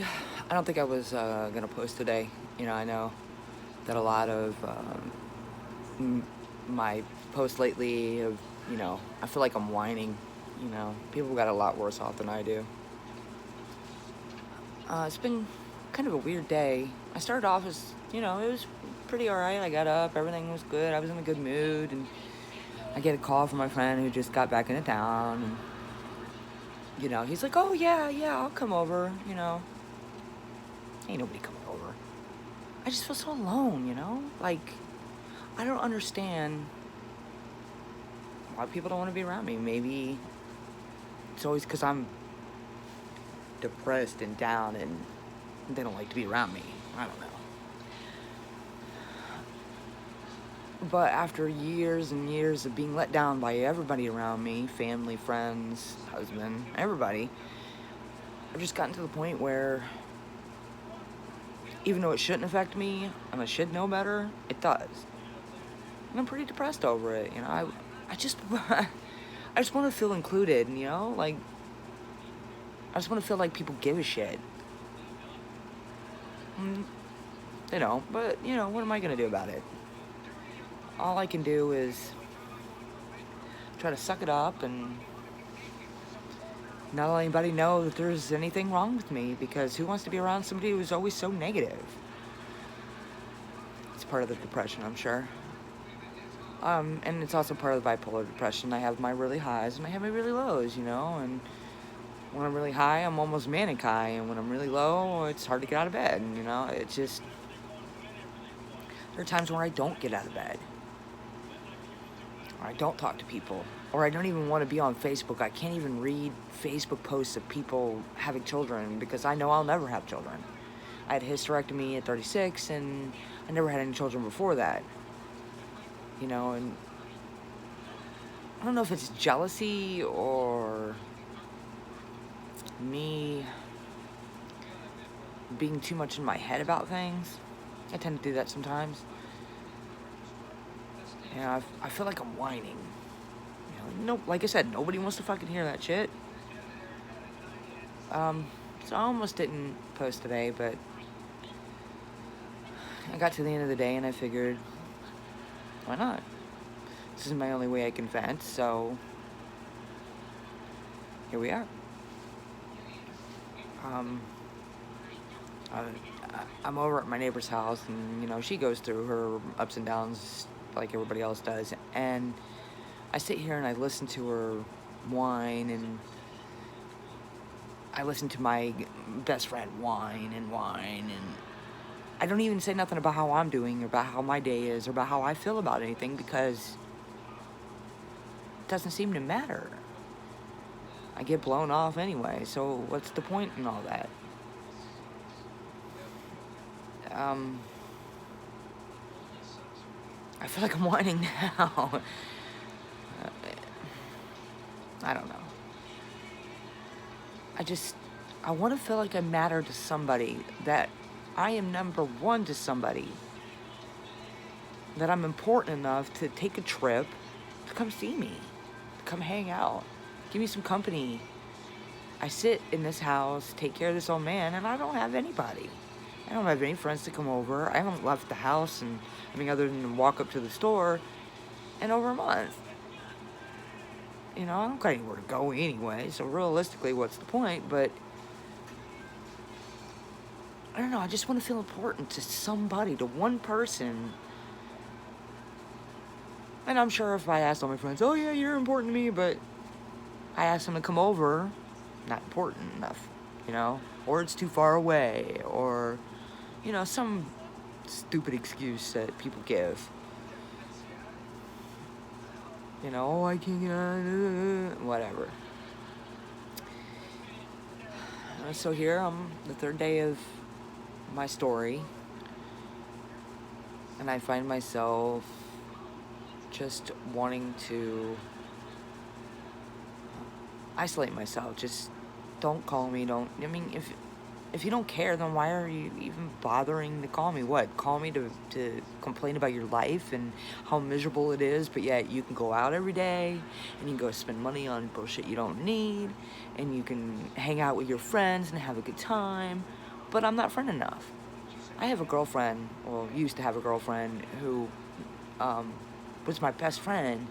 I don't think I was gonna post today. I know that a lot of m- my posts lately have, I feel like I'm whining. People got a lot worse off than I do. It's been kind of a weird day. I started off as, it was pretty alright. I got up, everything was good. I was in a good mood, and I get a call from my friend who just got back into town, and he's like, "Oh yeah, yeah, I'll come over." Ain't nobody coming over. I just feel so alone. Like, I don't understand why people don't want to be around me. Maybe it's always because I'm depressed and down and they don't like to be around me. I don't know. But after years and years of being let down by everybody around me, family, friends, husband, everybody, I've just gotten to the point where even though it shouldn't affect me and I should know better, it does. And I'm pretty depressed over it. I just I just want to feel included, like I just want to feel like people give a shit. Mm, They don't, but what am I gonna do about it? All I can do is try to suck it up and not let anybody know that there's anything wrong with me, because who wants to be around somebody who's always so negative? It's part of the depression, I'm sure. And it's also part of the bipolar depression. I have my really highs and I have my really lows, and when I'm really high, I'm almost manic high, and when I'm really low, it's hard to get out of bed, and it's just, there are times where I don't get out of bed, or I don't talk to people, or I don't even want to be on Facebook. I can't even read Facebook posts of people having children because I know I'll never have children. I had a hysterectomy at 36, and I never had any children before that, and I don't know if it's jealousy or me being too much in my head about things. I tend to do that sometimes. I feel like I'm whining. No, like I said, nobody wants to fucking hear that shit. So I almost didn't post today, but I got to the end of the day and I figured, why not? This is my only way I can vent, so here we are. I, I'm over at my neighbor's house, and she goes through her ups and downs like everybody else does, and I sit here and I listen to her whine, and I listen to my best friend whine, and I don't even say nothing about how I'm doing or about how my day is or about how I feel about anything, because it doesn't seem to matter. I get blown off anyway, so what's the point in all that? I feel like I'm whining now. I don't know. I want to feel like I matter to somebody, that I am number one to somebody, that I'm important enough to take a trip to come see me, to come hang out, give me some company. I sit in this house, take care of this old man, and I don't have anybody. I don't have any friends to come over. I haven't left the house, other than walk up to the store, in over a month. I don't got anywhere to go anyway, so realistically, what's the point? But I don't know, I just want to feel important to somebody, to one person. And I'm sure if I asked all my friends, oh yeah, you're important to me, but I asked them to come over, not important enough, or it's too far away, or, some stupid excuse that people give. Oh, I can't, whatever. So here, the third day of my story, and I find myself just wanting to isolate myself. Just don't call me. If you don't care, then why are you even bothering to call me? What? Call me to complain about your life and how miserable it is, but yet you can go out every day and you can go spend money on bullshit you don't need, and you can hang out with your friends and have a good time. but I'm not friend enough. I have a girlfriend, well, used to have a girlfriend who um, was my best friend,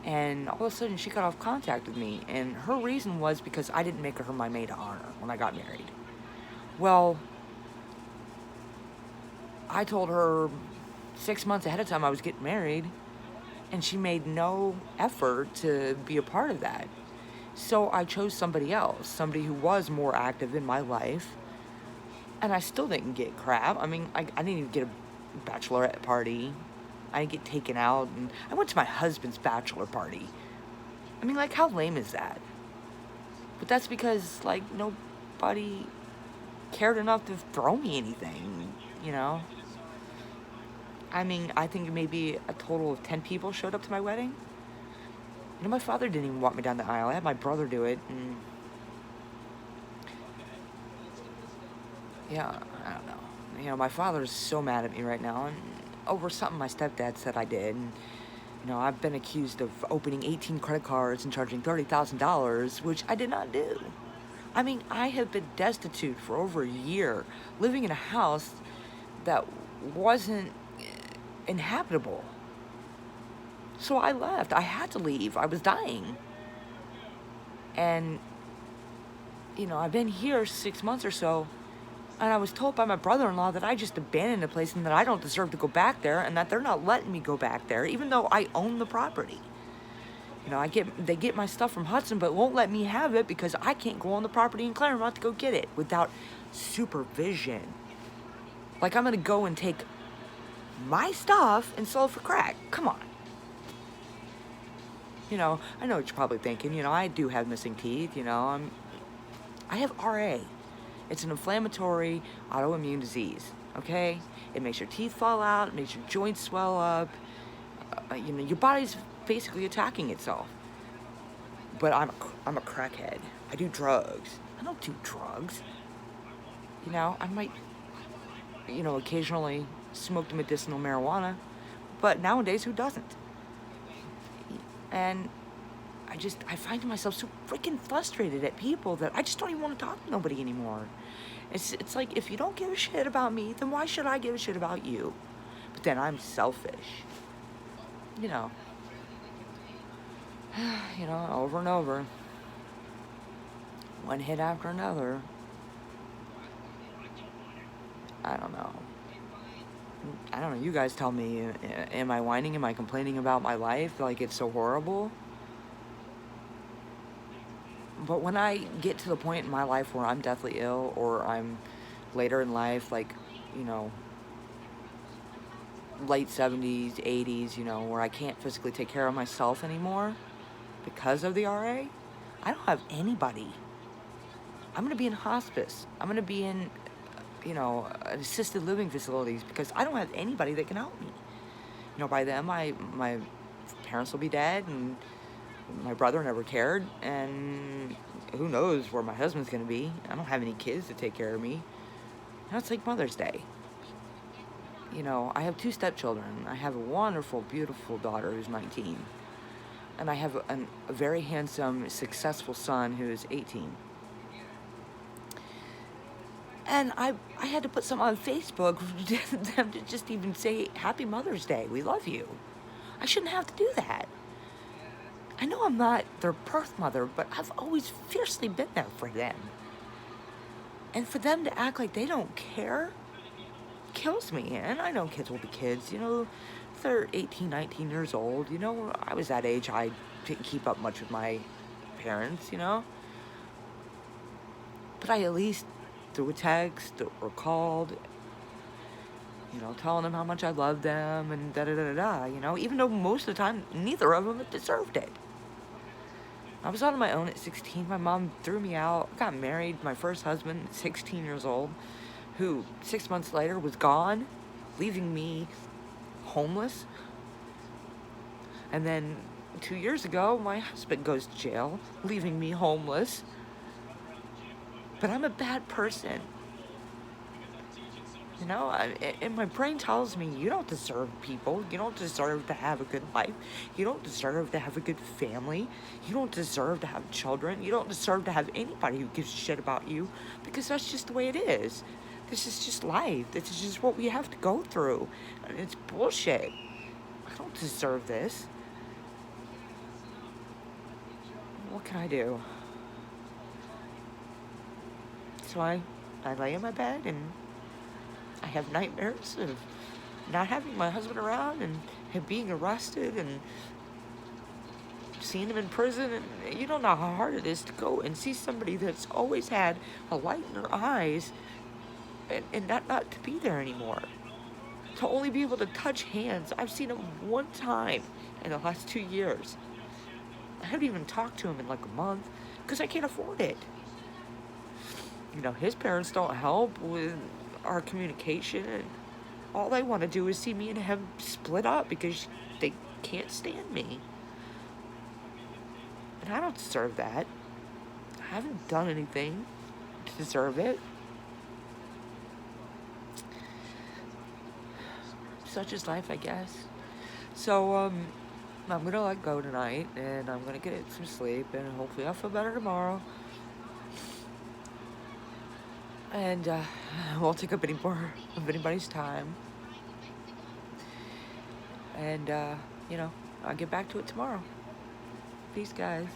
and all of a sudden she got off contact with me, and her reason was because I didn't make her my maid of honor when I got married. Well, I told her 6 months ahead of time I was getting married, and she made no effort to be a part of that. So I chose somebody else, somebody who was more active in my life, and I still didn't get crap. I mean, I didn't even get a bachelorette party. I didn't get taken out, and I went to my husband's bachelor party. I mean, like, how lame is that? But that's because, like, nobody cared enough to throw me anything, you know? I mean, I think maybe a total of 10 people showed up to my wedding. You know, my father didn't even walk me down the aisle. I had my brother do it, and yeah, I don't know. You know, my father's so mad at me right now, and over something my stepdad said I did. And, you know, I've been accused of opening 18 credit cards and charging $30,000, which I did not do. I mean, I have been destitute for over a year, living in a house that wasn't inhabitable. So I left. I had to leave. I was dying. And, you know, I've been here 6 months or so, and I was told by my brother-in-law that I just abandoned the place and that I don't deserve to go back there, and that they're not letting me go back there, even though I own the property. You know, they get my stuff from Hudson, but won't let me have it because I can't go on the property in Claremont to go get it without supervision. Like, I'm gonna go and take my stuff and sell it for crack. Come on. You know, I know what you're probably thinking. You know, I do have missing teeth. You know, I have RA. It's an inflammatory autoimmune disease. Okay, it makes your teeth fall out. It makes your joints swell up. You know, your body's basically attacking itself. But I'm a crackhead. I do drugs. I don't do drugs. You know, I might, you know, occasionally smoke the medicinal marijuana, but nowadays, who doesn't? And I find myself so freaking frustrated at people that I just don't even want to talk to nobody anymore. It's like, if you don't give a shit about me, then why should I give a shit about you? But then I'm selfish. You know. You know, over and over. One hit after another. I don't know. You guys tell me, am I whining? Am I complaining about my life? Like, it's so horrible? But when I get to the point in my life where I'm deathly ill, or I'm later in life, like, you know, late 70s, 80s, you know, where I can't physically take care of myself anymore because of the RA, I don't have anybody. I'm going to be in hospice. I'm going to be in, you know, assisted living facilities because I don't have anybody that can help me. You know, by then my parents will be dead, and my brother never cared, and who knows where my husband's going to be. I don't have any kids to take care of me. Now it's like Mother's Day. You know, I have 2 stepchildren. I have a wonderful, beautiful daughter who's 19. And I have a very handsome, successful son who is 18. And I had to put something on Facebook for them to just even say, Happy Mother's Day, we love you. I shouldn't have to do that. I know I'm not their birth mother, but I've always fiercely been there for them. And for them to act like they don't care kills me. And I know kids will be kids, you know, they're 18, 19 years old. You know, I was that age, I didn't keep up much with my parents, you know. But I at least through a text or called, you know, telling them how much I loved them and da-da-da-da-da, you know, even though most of the time, neither of them deserved it. I was on my own at 16. My mom threw me out. I got married. My first husband, 16 years old, who 6 months later was gone, leaving me homeless. And then 2 years ago, my husband goes to jail, leaving me homeless. But I'm a bad person. You know, and my brain tells me, you don't deserve people. You don't deserve to have a good life. You don't deserve to have a good family. You don't deserve to have children. You don't deserve to have anybody who gives a shit about you, because that's just the way it is. This is just life. This is just what we have to go through. And it's bullshit. I don't deserve this. What can I do? So I lay in my bed and I have nightmares of not having my husband around and him being arrested and seeing him in prison. And you don't know how hard it is to go and see somebody that's always had a light in their eyes and not to be there anymore. To only be able to touch hands. I've seen him one time in the last 2 years. I haven't even talked to him in like a month because I can't afford it. You know, his parents don't help with our communication, and all they want to do is see me and him split up because they can't stand me. And I don't deserve that. I haven't done anything to deserve it. Such is life, I guess. So, I'm gonna let go tonight, and I'm gonna get some sleep, and hopefully I'll feel better tomorrow. And I won't take up any more of anybody's time. And, I'll get back to it tomorrow. Peace, guys.